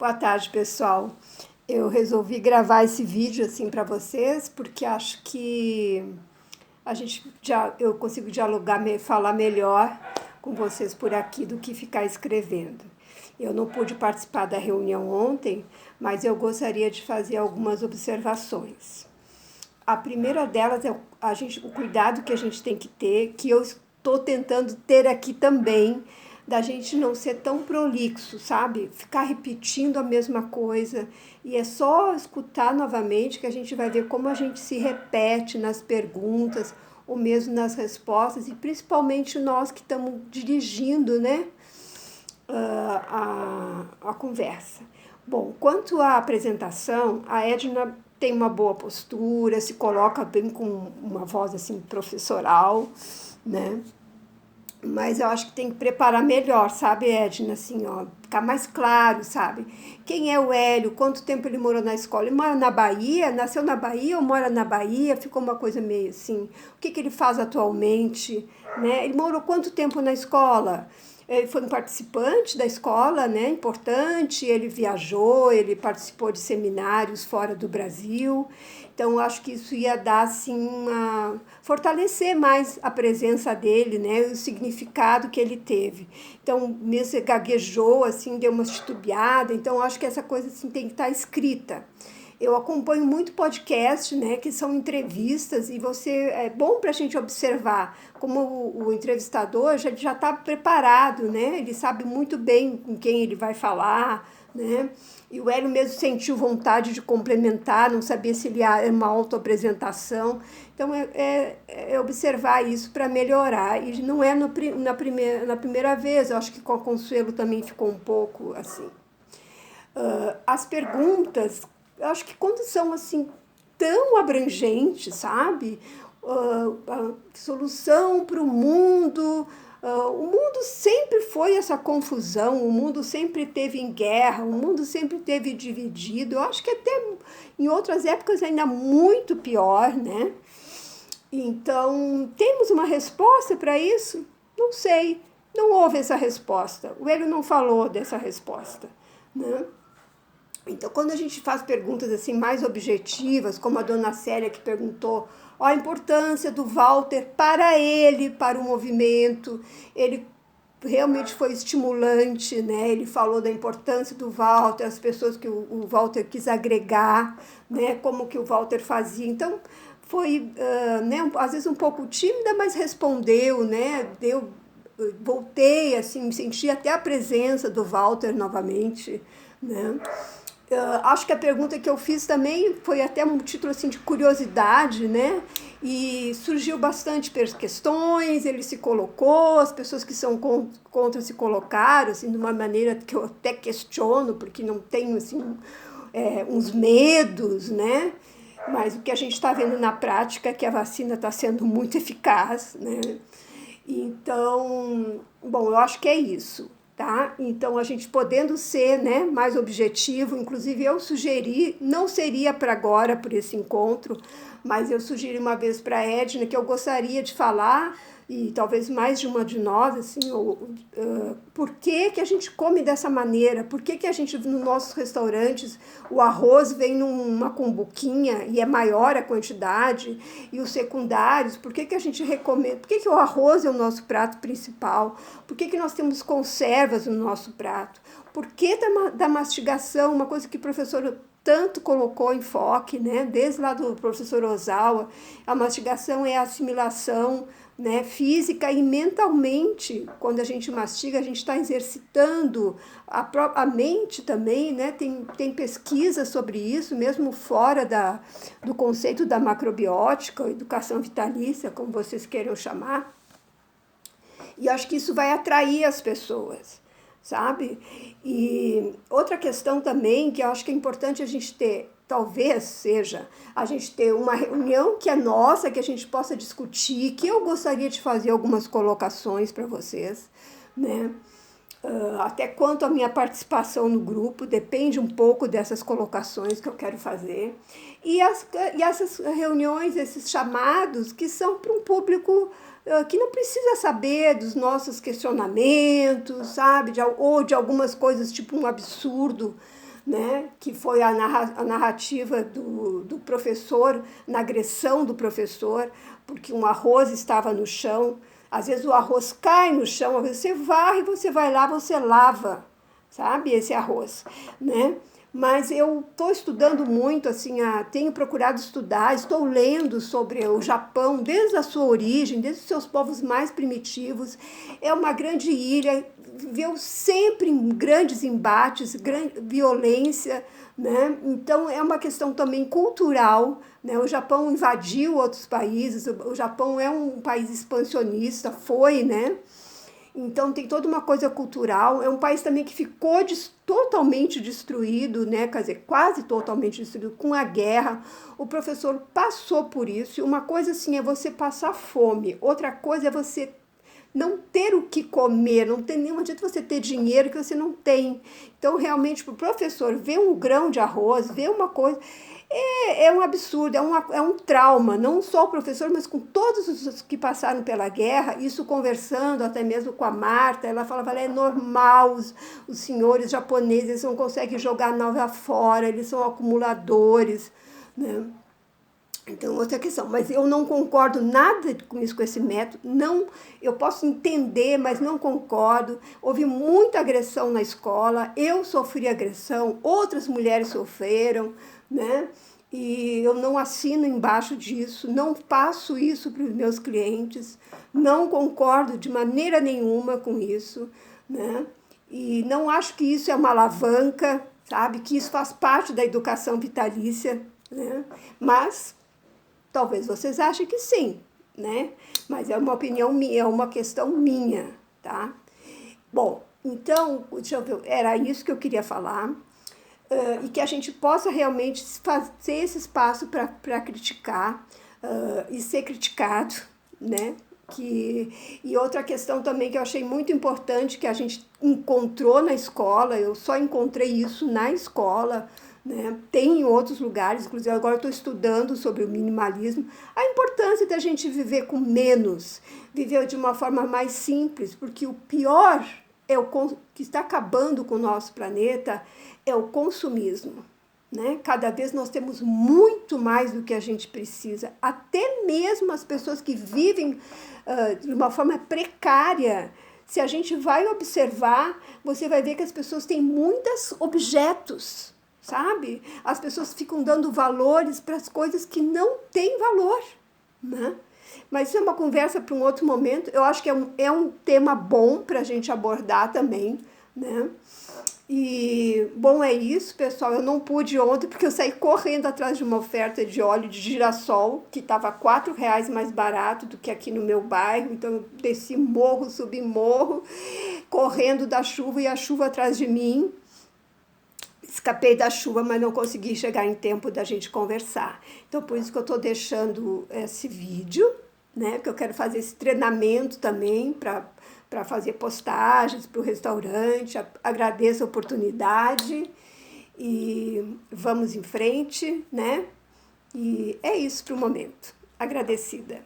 Boa tarde, pessoal. Eu resolvi gravar esse vídeo assim para vocês porque acho que eu consigo dialogar, falar melhor com vocês por aqui do que ficar escrevendo. Eu não pude participar da reunião ontem, mas eu gostaria de fazer algumas observações. A primeira delas é o cuidado que a gente tem que ter, que eu estou tentando ter aqui também, da gente não ser tão prolixo, sabe? Ficar repetindo a mesma coisa. E é só escutar novamente que a gente vai ver como a gente se repete nas perguntas, ou mesmo nas respostas, e principalmente nós que estamos dirigindo, né? A conversa. Bom, quanto à apresentação, a Edna tem uma boa postura, se coloca bem com uma voz assim professoral, né? Mas eu acho que tem que preparar melhor, sabe, Edna? Assim, ó, ficar mais claro, sabe? Quem é o Hélio? Quanto tempo ele morou na escola? Ele mora na Bahia? Nasceu na Bahia ou mora na Bahia? Ficou uma coisa meio assim. O que ele faz atualmente? Né? Ele morou quanto tempo na escola? Ele foi um participante da escola, né? Importante. Ele viajou, ele participou de seminários fora do Brasil. Então, eu acho que isso ia dar, assim, fortalecer mais a presença dele, né? O significado que ele teve. Então, mesmo gaguejou, assim, deu uma titubeada. Então, eu acho que essa coisa, assim, tem que estar escrita. Eu acompanho muito podcast, né, que são entrevistas, e é bom para a gente observar como o entrevistador já está preparado, né, ele sabe muito bem com quem ele vai falar, né, e o Hélio mesmo sentiu vontade de complementar, não sabia se ele era uma autoapresentação. Então, é observar isso para melhorar, e não é na primeira vez, eu acho que com a Consuelo também ficou um pouco assim. As perguntas, eu acho que quando são assim tão abrangentes, sabe? A solução para o mundo sempre foi essa confusão, o mundo sempre teve em guerra, o mundo sempre teve dividido. Eu acho que até em outras épocas ainda muito pior, né? Então, temos uma resposta para isso? Não sei, não houve essa resposta. O Hélio não falou dessa resposta, né? Então, quando a gente faz perguntas assim mais objetivas, como a dona Célia que perguntou a importância do Walter para ele, para o movimento, ele realmente foi estimulante, né? Ele falou da importância do Walter, as pessoas que o Walter quis agregar, né? Como que o Walter fazia. Então, foi, né? Às vezes um pouco tímida, mas respondeu, né? Voltei, assim, me senti até a presença do Walter novamente, né? Acho que a pergunta que eu fiz também foi até um título assim de curiosidade, né? E surgiu bastante questões, ele se colocou, as pessoas que são contra se colocaram, assim, de uma maneira que eu até questiono, porque não tenho, assim, uns medos, né? Mas o que a gente está vendo na prática é que a vacina está sendo muito eficaz, né? Então, bom, eu acho que é isso. Tá? Então, a gente podendo ser, né, mais objetivo, inclusive eu sugeri, não seria para agora, por esse encontro, mas eu sugeri uma vez para a Edna que eu gostaria de falar, e talvez mais de uma de nós, assim, por que a gente come dessa maneira, por que a gente, nos nossos restaurantes, o arroz vem numa cumbuquinha e é maior a quantidade, e os secundários, por que a gente recomenda, por que o arroz é o nosso prato principal, por que nós temos conservas no nosso prato, por que da mastigação, uma coisa que o professor tanto colocou enfoque, né? Desde lá do professor Ozawa, a mastigação é a assimilação, né, física e mentalmente. Quando a gente mastiga, a gente está exercitando a mente também, né? Tem pesquisa sobre isso, mesmo fora do conceito da macrobiótica, ou educação vitalícia, como vocês queiram chamar. E acho que isso vai atrair as pessoas, sabe? E outra questão também que eu acho que é importante a gente ter, talvez seja a gente ter uma reunião que é nossa, que a gente possa discutir, que eu gostaria de fazer algumas colocações para vocês, né? Até quanto a minha participação no grupo, depende um pouco dessas colocações que eu quero fazer. E essas reuniões, esses chamados, que são para um público que não precisa saber dos nossos questionamentos, sabe? Ou de algumas coisas, tipo um absurdo, né? Que foi a narrativa do professor, na agressão do professor, porque um arroz estava no chão. Às vezes o arroz cai no chão, às vezes você varre, você vai lá, você lava, sabe, esse arroz, né? Mas eu estou estudando muito, assim, tenho procurado estudar, estou lendo sobre o Japão desde a sua origem, desde os seus povos mais primitivos. É uma grande ilha, viveu sempre em grandes embates, violência, né? Então é uma questão também cultural, né? O Japão invadiu outros países, o Japão é um país expansionista, foi, né? Então tem toda uma coisa cultural, é um país também que ficou totalmente destruído, né? Quer dizer, quase totalmente destruído com a guerra. O professor passou por isso, e uma coisa assim é você passar fome, outra coisa é você não ter o que comer, não tem nenhum adianta você ter dinheiro que você não tem. Então, realmente, para o professor ver um grão de arroz, ver uma coisa, é um absurdo, é um trauma, não só o professor, mas com todos os que passaram pela guerra, isso conversando até mesmo com a Marta, ela falava, é normal, os senhores japoneses, eles não conseguem jogar nova fora, eles são acumuladores, né? Então, outra questão, mas eu não concordo nada com isso, com esse método, não, eu posso entender, mas não concordo. Houve muita agressão na escola, eu sofri agressão, outras mulheres sofreram, né? E eu não assino embaixo disso, não passo isso para os meus clientes, não concordo de maneira nenhuma com isso, né? E não acho que isso é uma alavanca, sabe? Que isso faz parte da educação vitalícia, né? Mas talvez vocês achem que sim, né? Mas é uma opinião minha, é uma questão minha, tá? Bom, então, deixa eu ver, era isso que eu queria falar. E que a gente possa realmente fazer esse espaço para criticar e ser criticado, né? E outra questão também que eu achei muito importante, que a gente encontrou na escola, eu só encontrei isso na escola, né? Tem em outros lugares, inclusive agora eu estou estudando sobre o minimalismo, a importância da gente viver com menos, viver de uma forma mais simples, porque o pior que está acabando com o nosso planeta é o consumismo, né? Cada vez nós temos muito mais do que a gente precisa, até mesmo as pessoas que vivem de uma forma precária. Se a gente vai observar, você vai ver que as pessoas têm muitos objetos, sabe? As pessoas ficam dando valores para as coisas que não têm valor, né? Mas isso é uma conversa para um outro momento. Eu acho que é um tema bom para a gente abordar também, né? E, bom, é isso, pessoal. Eu não pude ontem porque eu saí correndo atrás de uma oferta de óleo de girassol, que estava R$ 4 mais barato do que aqui no meu bairro. Então, eu desci morro, subi morro, correndo da chuva e a chuva atrás de mim. Escapei da chuva, mas não consegui chegar em tempo da gente conversar. Então, por isso que eu estou deixando esse vídeo, né? Porque eu quero fazer esse treinamento também para fazer postagens para o restaurante. Agradeço a oportunidade e vamos em frente, né? E é isso para o momento. Agradecida.